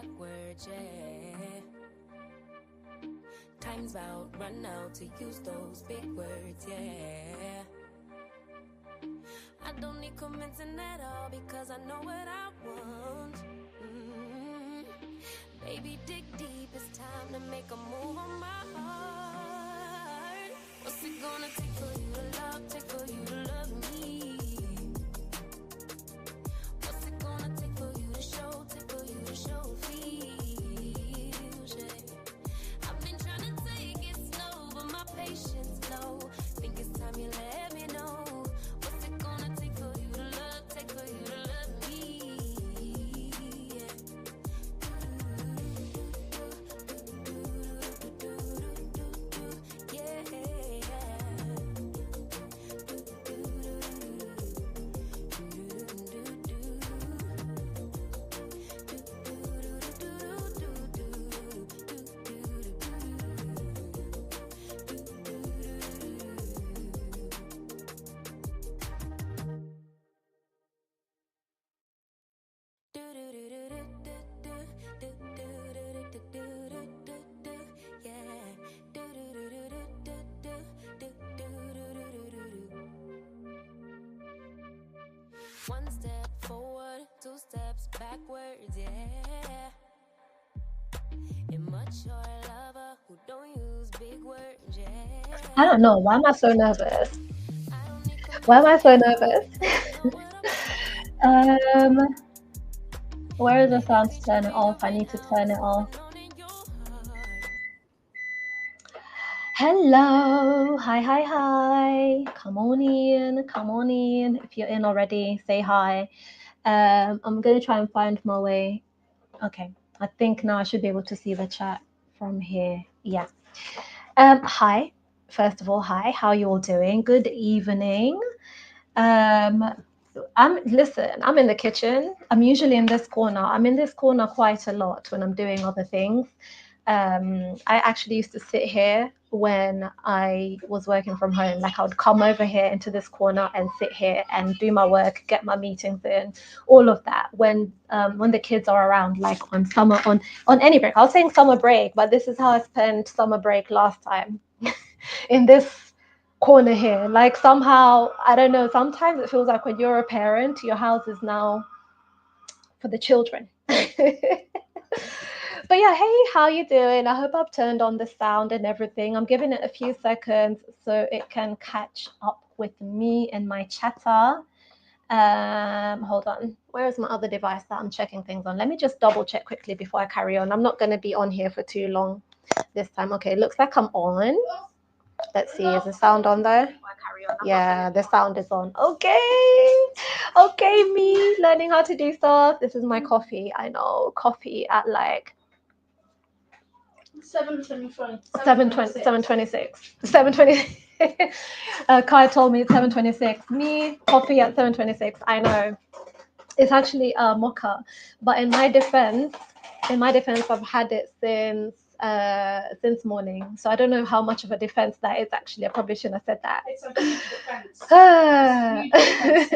backwards, yeah. Time's out, run out to use those big words, yeah. I don't need convincing at all because I know what I want. Baby, dig deep, it's time to make a move on my heart. What's it gonna take for you to love, take for you to love me? What's it gonna take for you to show, take for you to show feels, yeah. I've been trying to take it slow, but my patience low. Think it's time you let me know. What's it gonna take for you to love, take for you to love me? One step forward, two steps backwards, yeah. Immature lover who don't use big words, yeah. I don't know. Why am I so nervous? Why am I so nervous? Where is the sound to turn it off? I need to turn it off. Hello. Hi. Come on in. If you're in already, say hi. I'm going to try and find my way. Okay. I think now I should be able to see the chat from here. Yeah. Hi. First of all, hi. How are you all doing? Good evening. I'm in the kitchen. I'm usually in this corner. I'm in this corner quite a lot when I'm doing other things. I actually used to sit here when I was working from home. Like I would come over here into this corner and sit here and do my work, get my meetings in, all of that. When the kids are around, like on any break. I was saying summer break, but this is how I spent summer break last time in this corner here. Like somehow, I don't know, sometimes it feels like when you're a parent, your house is now for the children. But yeah, hey, how you doing? I hope I've turned on the sound and everything. I'm giving it a few seconds so it can catch up with me and my chatter. Hold on. Where is my other device that I'm checking things on? Let me just double check quickly before I carry on. I'm not going to be on here for too long this time. Okay, looks like I'm on. Let's see, is the sound on there? Yeah, the sound is on. Okay, me learning how to do stuff. This is my coffee. I know, coffee at like 7:26. Kai told me it's 7:26. Me, coffee at 7:26. I know. It's actually a mocha, but in my defense, I've had it since morning. So I don't know how much of a defense that is. Actually, I probably shouldn't have said that. It's a huge defense.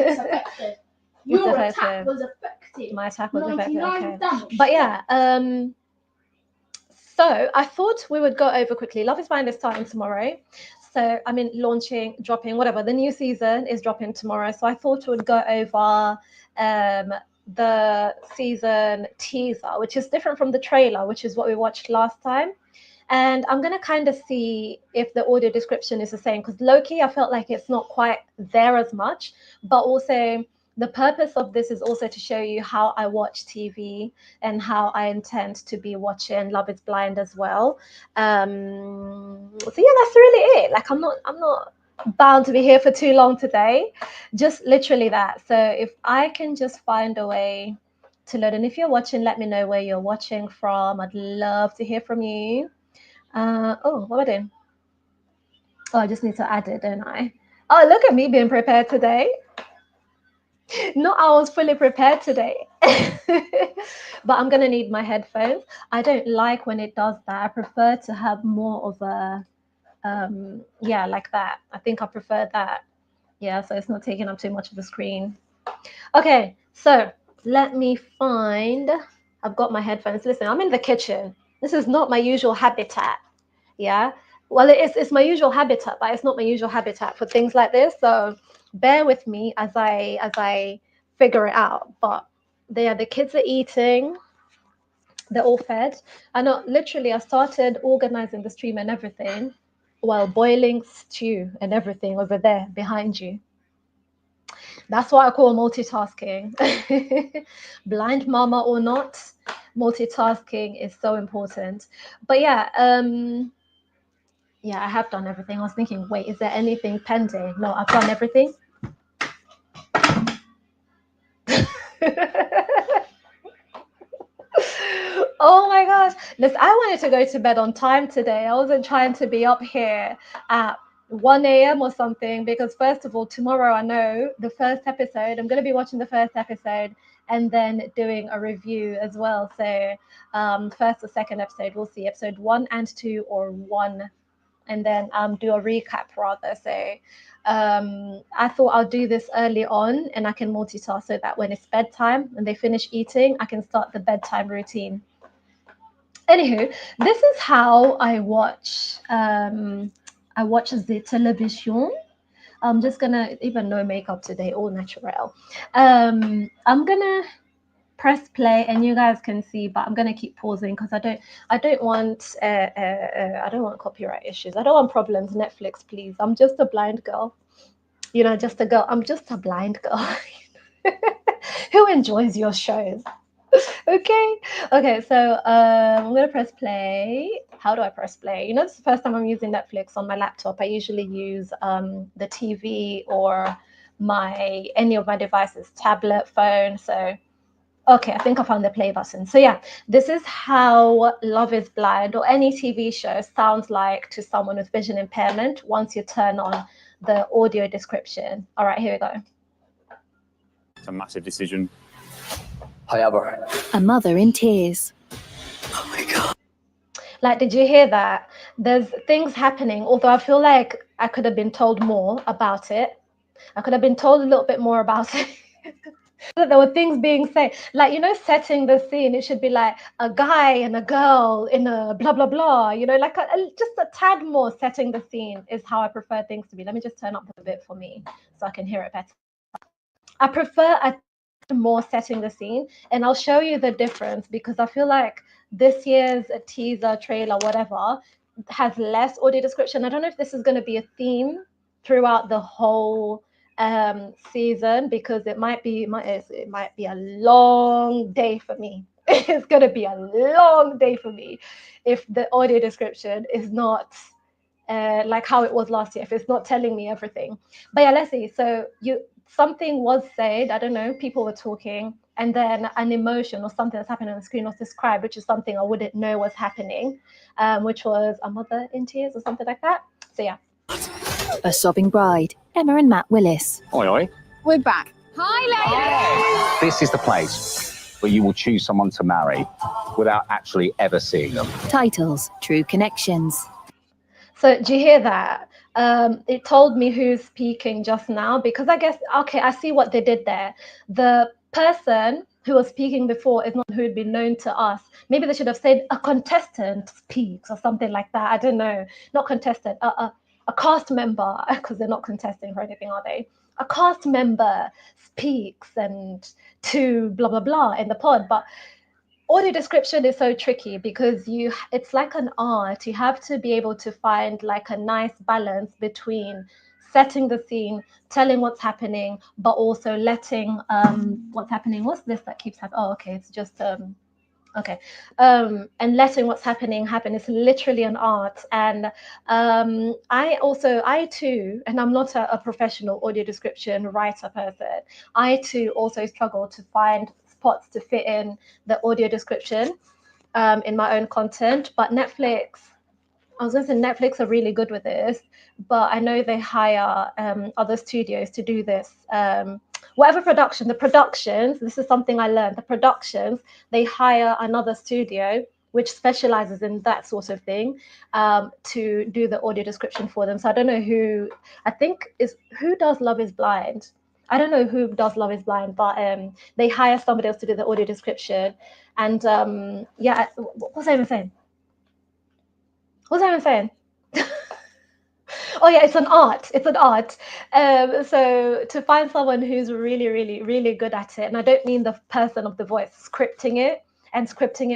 It's effective. Your attack was effective. My attack was effective. Okay. But yeah. So I thought we would go over quickly. Love is Blind is starting tomorrow. So I mean, dropping, whatever. The new season is dropping tomorrow. So I thought we would go over the season teaser, which is different from the trailer, which is what we watched last time. And I'm going to kind of see if the audio description is the same, because Loki, I felt like it's not quite there as much, but also the purpose of this is also to show you how I watch TV and how I intend to be watching Love is Blind as well. So yeah, that's really it. Like I'm not bound to be here for too long today. Just literally that. So if I can just find a way to load, and if you're watching, let me know where you're watching from. I'd love to hear from you. What am I doing? Oh, I just need to add it, don't I? Oh, look at me being prepared today. No, I was fully prepared today. But I'm going to need my headphones. I don't like when it does that. I prefer to have more of a, like that. I think I prefer that. Yeah, so it's not taking up too much of the screen. Okay, so let me find, I've got my headphones. Listen, I'm in the kitchen. This is not my usual habitat. Yeah. Well, it's my usual habitat, but it's not my usual habitat for things like this. So bear with me as I figure it out. But the kids are eating. They're all fed. I know literally I started organizing the stream and everything while boiling stew and everything over there behind you. That's what I call multitasking. Blind mama or not, multitasking is so important. But yeah, I have done everything. I was thinking, wait, is there anything pending? No, I've done everything. Oh my gosh. Listen, I wanted to go to bed on time today. I wasn't trying to be up here at 1 a.m. or something because, first of all, tomorrow I know the first episode, I'm going to be watching the first episode and then doing a review as well. So, first or second episode, we'll see episode 1 and 2 or 1 and then do a recap rather. So I thought I'll do this early on and I can multitask so that when it's bedtime and they finish eating, I can start the bedtime routine. Anywho, this is how I watch. I watch the television. I'm just gonna, even no makeup today, all natural. I'm gonna press play and you guys can see, but I'm gonna keep pausing because I don't want copyright issues. I don't want problems. Netflix, please. I'm just a blind girl. Just a girl. I'm just a blind girl who enjoys your shows. Okay, so I'm gonna press play. How do I press play? This is the first time I'm using Netflix on my laptop. I usually use the TV or any of my devices, tablet, phone. So okay, I think I found the play button. So yeah, this is how Love is Blind or any TV show sounds like to someone with vision impairment once you turn on the audio description. All right, here we go. It's a massive decision. However, a mother in tears. Oh my God. Like, did you hear that? There's things happening, although I feel like I could have been told more about it. I could have been told a little bit more about it. There were things being said, like, setting the scene. It should be like a guy and a girl in a blah, blah, blah, like just a tad more setting the scene is how I prefer things to be. Let me just turn up a bit for me so I can hear it better. I prefer more setting the scene, and I'll show you the difference because I feel like this year's teaser, trailer, whatever, has less audio description. I don't know if this is going to be a theme throughout the whole season because it might be a long day for me. It's going to be a long day for me if the audio description is not like how it was last year, if it's not telling me everything. But yeah, let's see. So something was said, I don't know, people were talking, and then an emotion or something that's happening on the screen was described, which is something I wouldn't know was happening, which was a mother in tears or something like that. So yeah. A Sobbing Bride, Emma and Matt Willis. Oi, oi. We're back. Hi, ladies. This is the place where you will choose someone to marry without actually ever seeing them. Titles, True Connections. So do you hear that? It told me who's speaking just now because I guess, okay, I see what they did there. The person who was speaking before is not who had been known to us. Maybe they should have said a contestant speaks or something like that. I don't know. Not contestant, a cast member, because they're not contesting for anything, are they? A cast member speaks and to blah, blah, blah in the pod. But audio description is so tricky because it's like an art. You have to be able to find like a nice balance between setting the scene, telling what's happening, but also letting what's happening. What's this that keeps happening? Oh, okay, it's just okay. And letting what's happening happen is literally an art. And I too, and I'm not a professional audio description writer person, I too also struggle to find spots to fit in the audio description in my own content. But Netflix are really good with this, but I know they hire other studios to do this. Whatever production, the productions, this is something I learned, the productions, they hire another studio which specializes in that sort of thing to do the audio description for them. So I don't know who does Love is Blind. I don't know who does Love is Blind, but they hire somebody else to do the audio description. And yeah, what was I even saying? What was I even saying? Oh yeah, it's an art. It's an art. So to find someone who's really, really, really good at it, and I don't mean the person of the voice, scripting it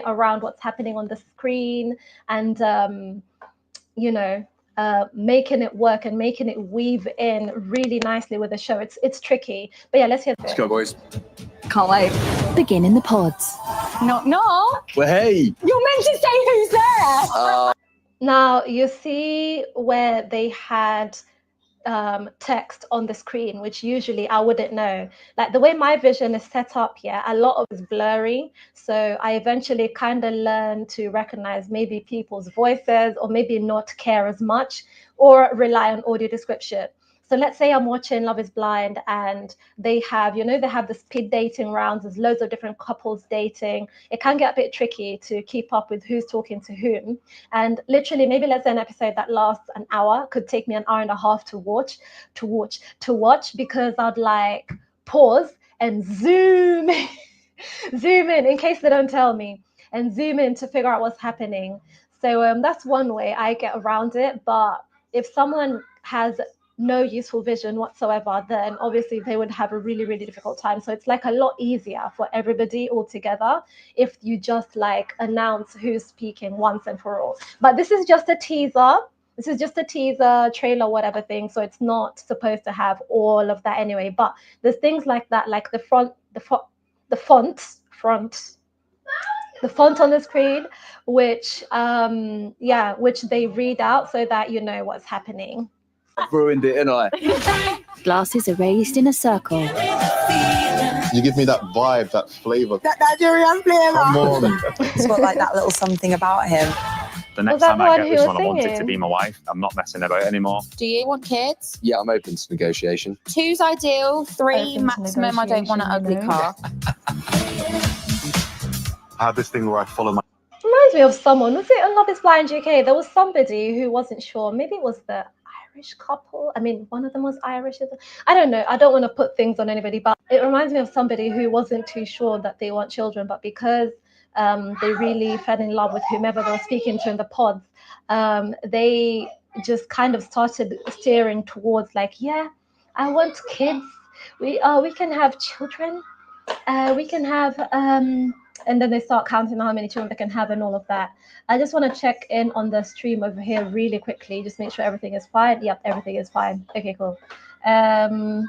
around what's happening on the screen, and you know, making it work and making it weave in really nicely with the show. It's tricky, but yeah, let's hear it. Let's go, boys. Can't wait. Begin in the pods. Knock, knock. Well, hey. You're meant to say who's there. Now you see where they had text on the screen, which usually I wouldn't know. Like the way my vision is set up here, a lot of it's blurry. So I eventually kind of learned to recognize maybe people's voices, or maybe not care as much, or rely on audio description. So let's say I'm watching Love is Blind and they have, they have the speed dating rounds. There's loads of different couples dating. It can get a bit tricky to keep up with who's talking to whom. And literally, maybe let's say an episode that lasts an hour could take me an hour and a half to watch, because I'd like pause and zoom in case they don't tell me, and zoom in to figure out what's happening. So that's one way I get around it. But if someone has no useful vision whatsoever, then obviously they would have a really, really difficult time. So it's like a lot easier for everybody altogether if you just like announce who's speaking once and for all. But this is just a teaser. This is just a teaser, trailer, whatever thing. So it's not supposed to have all of that anyway. But there's things like that, like the font on the screen, which which they read out so that you know what's happening. I've ruined it, ain't I? Glasses are raised in a circle. You give me that vibe, that flavour. That Nigerian flavour. Come on. It's got like that little something about him. The next time I get this one, I want it to be my wife. I'm not messing about anymore. Do you want kids? Yeah, I'm open to negotiation. 2's ideal, 3 Open to maximum. I don't want an ugly car. I have this thing where I follow my... Reminds me of someone. Was it on Love is Blind UK? There was somebody who wasn't sure. Maybe it was the Irish couple. I mean, one of them was Irish. I don't know. I don't want to put things on anybody, but it reminds me of somebody who wasn't too sure that they want children, but because they really fell in love with whomever they were speaking to in the pods, they just kind of started steering towards like, yeah, I want kids. We can have children. We can have and then they start counting how many children they can have and all of that. I just want to check in on the stream over here really quickly, just make sure everything is fine. Yep, everything is fine. Okay, cool. Go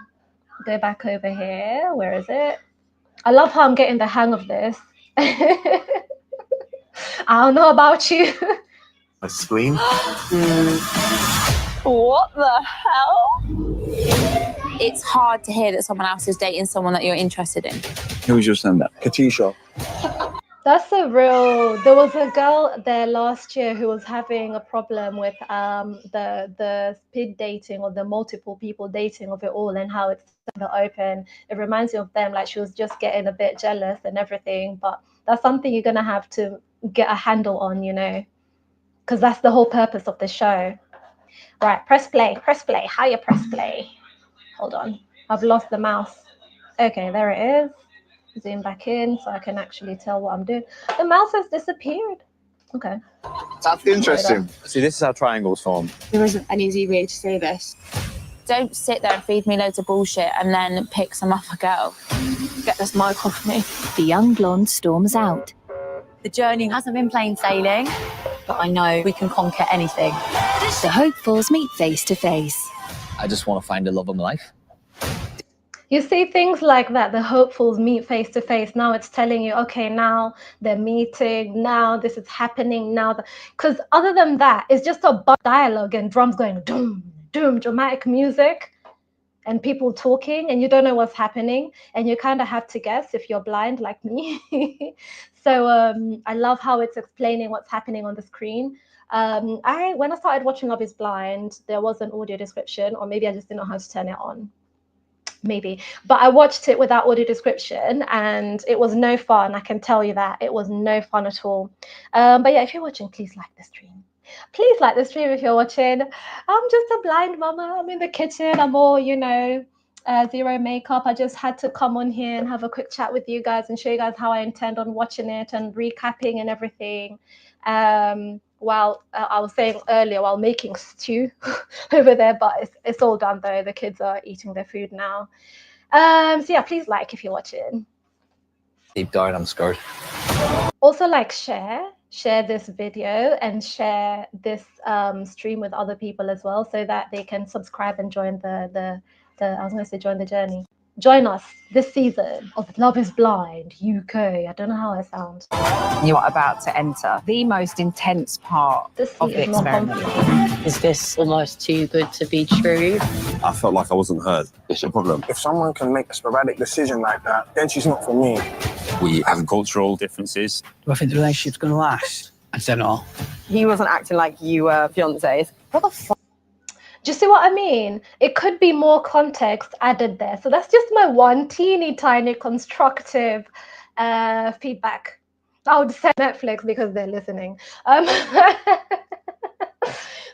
back over here. Where is it? I love how I'm getting the hang of this. I don't know about you. My spleen. What the hell? It's hard to hear that someone else is dating someone that you're interested in. Who's your stand-up? Katisha. That's a real. There was a girl there last year who was having a problem with the speed dating, or the multiple people dating of it all, and how it's open. It reminds me of them. Like she was just getting a bit jealous and everything. But that's something you're gonna have to get a handle on, because that's the whole purpose of the show. Right, press play. Press play. How you press play? Hold on, I've lost the mouse. Okay, there it is. Zoom back in so I can actually tell what I'm doing. The mouse has disappeared. Okay. That's interesting. See, this is how triangles form. There isn't an easy way to say this. Don't sit there and feed me loads of bullshit and then pick some other girl. Get this mic off me. The young blonde storms out. The journey hasn't been plain sailing, but I know we can conquer anything. The hopefuls meet face to face. I just want to find the love of my life. You see things like that, the hopefuls meet face to face. Now it's telling you, okay, now they're meeting, now this is happening, now. Because other than that, it's just a dialogue and drums going doom, doom, dramatic music and people talking, and you don't know what's happening. And you kind of have to guess if you're blind like me. So I love how it's explaining what's happening on the screen. When I started watching Love is Blind, there was an audio description, or maybe I just didn't know how to turn it on. Maybe, but I watched it without audio description and it was no fun. I can tell you that it was no fun at all. But yeah, if you're watching, please like the stream. Please like the stream if you're watching. I'm just a blind mama. I'm in the kitchen. I'm all, Zero Makeup. I just had to come on here and have a quick chat with you guys and show you guys how I intend on watching it and recapping and everything. While I was saying earlier, while making stew over there, but it's all done though. The kids are eating their food now. So yeah, please like if you're watching. Deep down, I'm scared. Also, like share this video and share this stream with other people as well, so that they can subscribe and join the I was going to say join the journey. Join us this season of Love is Blind UK. I don't know how I sound. You are about to enter the most intense part This of seat the is not experiment. comfy. Is this almost too good to be true? I felt like I wasn't heard. It's a problem. If someone can make a sporadic decision like that, then she's not for me. We have cultural differences. Do I think the relationship's going to last? I'd say no. He wasn't acting like you were fiancés. What the fuck? Do you see what I mean? It could be more context added there. So that's just my one teeny tiny constructive feedback. I would say Netflix because they're listening. That's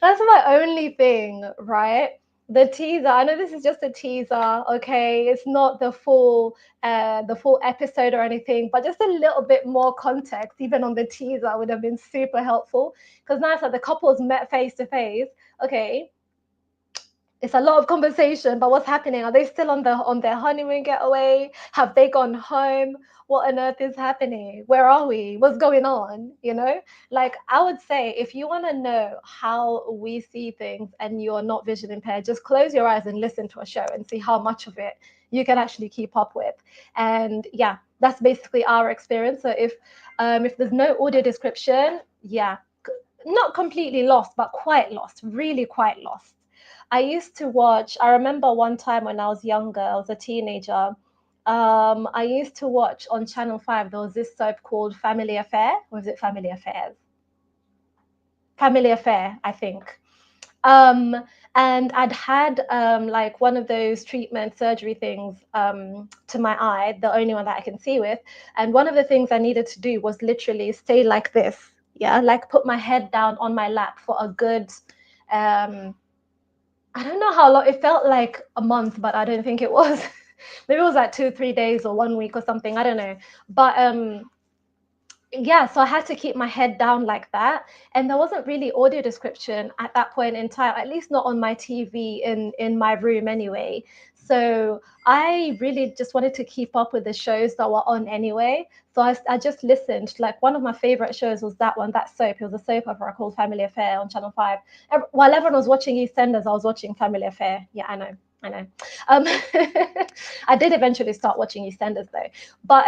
my only thing, right? The teaser. I know this is just a teaser, okay? It's not the full episode or anything, but just a little bit more context, even on the teaser, would have been super helpful. Because now it's like the couples met face to face. Okay. It's a lot of conversation, but what's happening? Are they still on their honeymoon getaway? Have they gone home? What on earth is happening? Where are we? What's going on? You know, like I would say, if you want to know how we see things and you're not vision impaired, just close your eyes and listen to a show and see how much of it you can actually keep up with. And yeah, that's basically our experience. So if there's no audio description, yeah, not completely lost, but quite lost, really quite lost. I used to watch, I remember one time when I was younger, I was a teenager, I used to watch on Channel 5, there was this soap called Family Affair, or is it Family Affairs? Family Affair, I think. And I'd had like one of those treatment surgery things to my eye, the only one that I can see with. And one of the things I needed to do was literally stay like this, yeah, like put my head down on my lap for a good, I don't know how long, it felt like a month, but I don't think it was. Maybe it was like 2-3 days or 1 week or something, I don't know. But yeah, so I had to keep my head down like that. And there wasn't really audio description at that point in time, at least not on my TV in my room anyway. So I really just wanted to keep up with the shows that were on anyway. So I just listened. Like one of my favorite shows was that one, that soap. It was a soap opera called Family Affair on Channel 5. While everyone was watching EastEnders, I was watching Family Affair. Yeah, I know. I did eventually start watching EastEnders though. But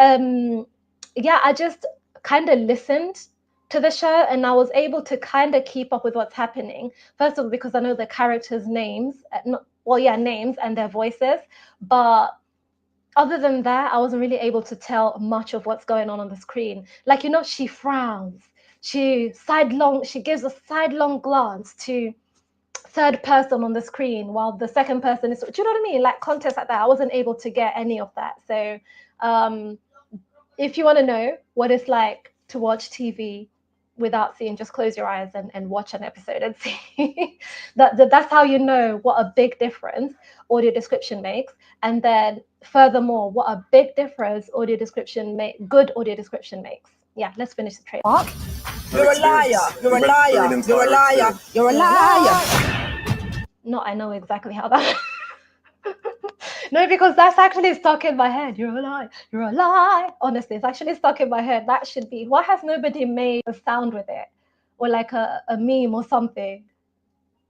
yeah, I just kind of listened to the show and I was able to kind of keep up with what's happening. First of all, because I know the characters' names, names and their voices. But other than that, I wasn't really able to tell much of what's going on the screen. Like, you know, she frowns, she gives a sidelong glance to third person on the screen while the second person is, do you know what I mean? Like context like that, I wasn't able to get any of that. So if you want to know what it's like to watch TV without seeing, just close your eyes and watch an episode and see. That's how you know what a big difference audio description makes. And then furthermore, what a big difference good audio description makes. Yeah, let's finish the trailer. You're a liar. You're a liar. You're a liar. You're a liar. No, I know exactly how that. No, because that's actually stuck in my head. You're a lie. You're a lie. Honestly, it's actually stuck in my head. That should be. Why has nobody made a sound with it, or like a meme or something?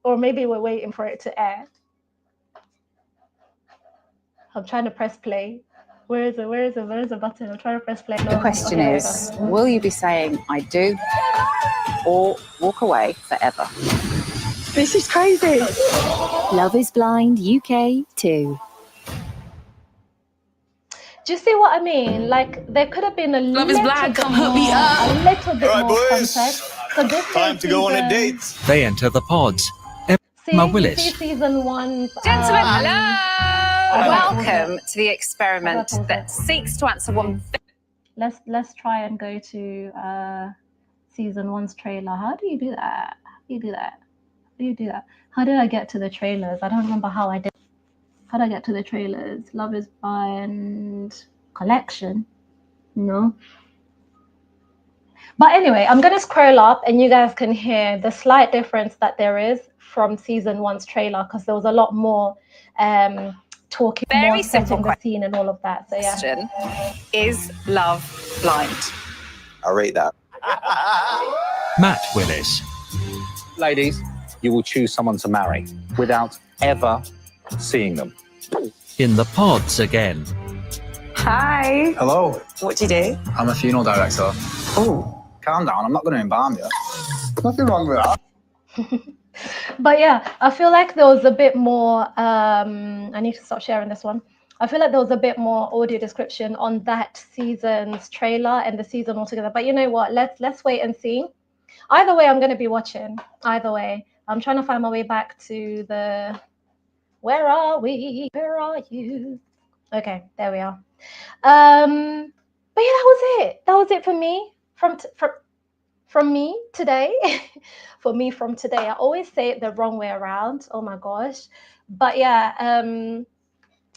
Or maybe we're waiting for it to air. I'm trying to press play. Where is the button? I'm trying to press play. No, The question is, will you be saying I do or walk away forever? This is crazy. Love is Blind UK 2. Do you see what I mean? Like there could have been a little bit more context. So this Time to go on a date. They enter the pods. Emma Willis. See season 1. Gentlemen, hello! Welcome to the experiment that seeks to answer one. Let's try and go to season 1's trailer. How do you do that? How do you do that? How did I get to the trailers? I don't remember how I did. How do I get to the trailers? Love is Blind collection. No. But anyway, I'm going to scroll up and you guys can hear the slight difference that there is from season 1's trailer, because there was a lot more talking, Very more simple setting the scene and all of that. So yeah. Question. Is love blind? I rate that. Matt Willis. Ladies, you will choose someone to marry without ever seeing them. In the pods again. Hi. Hello. What do you do? I'm a funeral director. Oh. Calm down. I'm not going to embalm you. Nothing wrong with that. But yeah, I feel like there was a bit more, I need to stop sharing this one. I feel like there was a bit more audio description on that season's trailer and the season altogether. But you know what? Let's wait and see. Either way, I'm going to be watching. Either way. I'm trying to find my way back to the... Where are we? Where are you? Okay, there we are. But yeah, that was it. That was it for me. From me today. For me from today. I always say it the wrong way around. Oh my gosh. But yeah,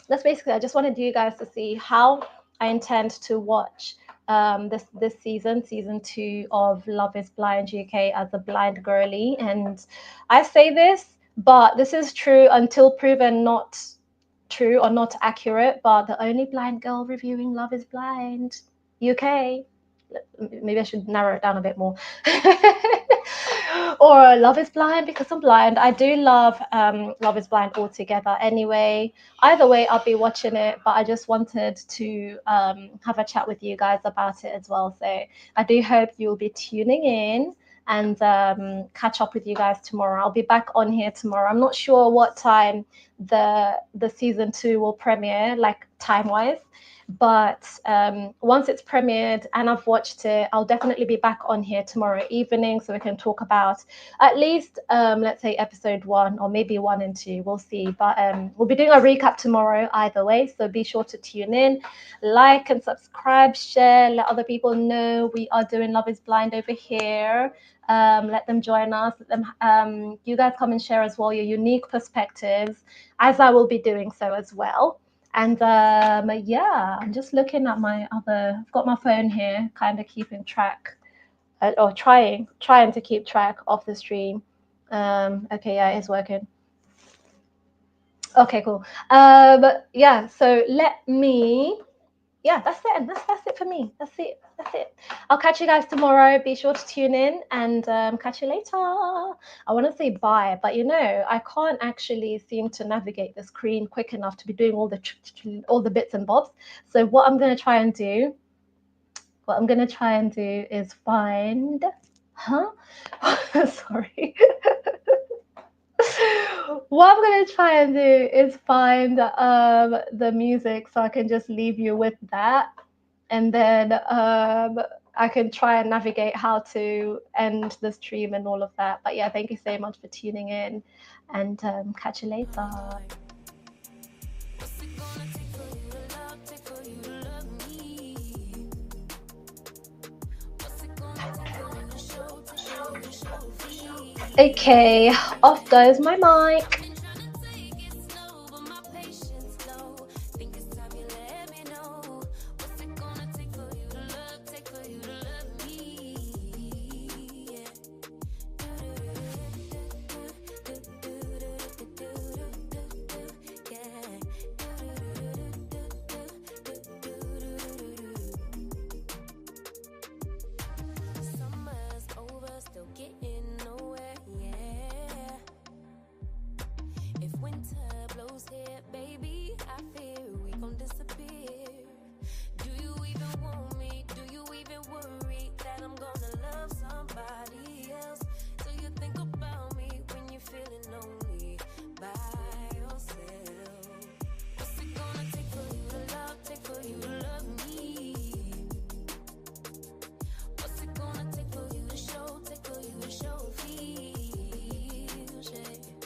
that's basically, I just wanted you guys to see how I intend to watch this season 2 of Love is Blind UK as a blind girly. And I say this, but this is true until proven not true or not accurate. But the only blind girl reviewing Love is Blind UK. Maybe I should narrow it down a bit more. Or Love is Blind because I'm blind. I do love Love is Blind altogether anyway. Either way, I'll be watching it, but I just wanted to have a chat with you guys about it as well. So I do hope you'll be tuning in and catch up with you guys tomorrow. I'll be back on here tomorrow. I'm not sure what time the season 2 will premiere, like time-wise. But once it's premiered and I've watched it, I'll definitely be back on here tomorrow evening so we can talk about at least, let's say, episode 1 or maybe 1 and 2. We'll see. But we'll be doing a recap tomorrow either way. So be sure to tune in, like and subscribe, share, let other people know we are doing Love is Blind over here. Let them join us. Let them, you guys come and share as well your unique perspectives, as I will be doing so as well. And yeah, I'm just looking at my other, I've got my phone here, kind of keeping track, or trying to keep track of the stream. Okay, yeah, it's working. Okay, cool. But yeah, so let me, yeah, that's it. And that's it for me. That's it. I'll catch you guys tomorrow. Be sure to tune in and catch you later. I want to say bye, but you know, I can't actually seem to navigate the screen quick enough to be doing all the bits and bobs. So what I'm going to try and do is find, sorry. What I'm going to try and do is find the music so I can just leave you with that. And then I can try and navigate how to end the stream and all of that. But yeah, thank you so much for tuning in and catch you later. Okay, off goes my mic.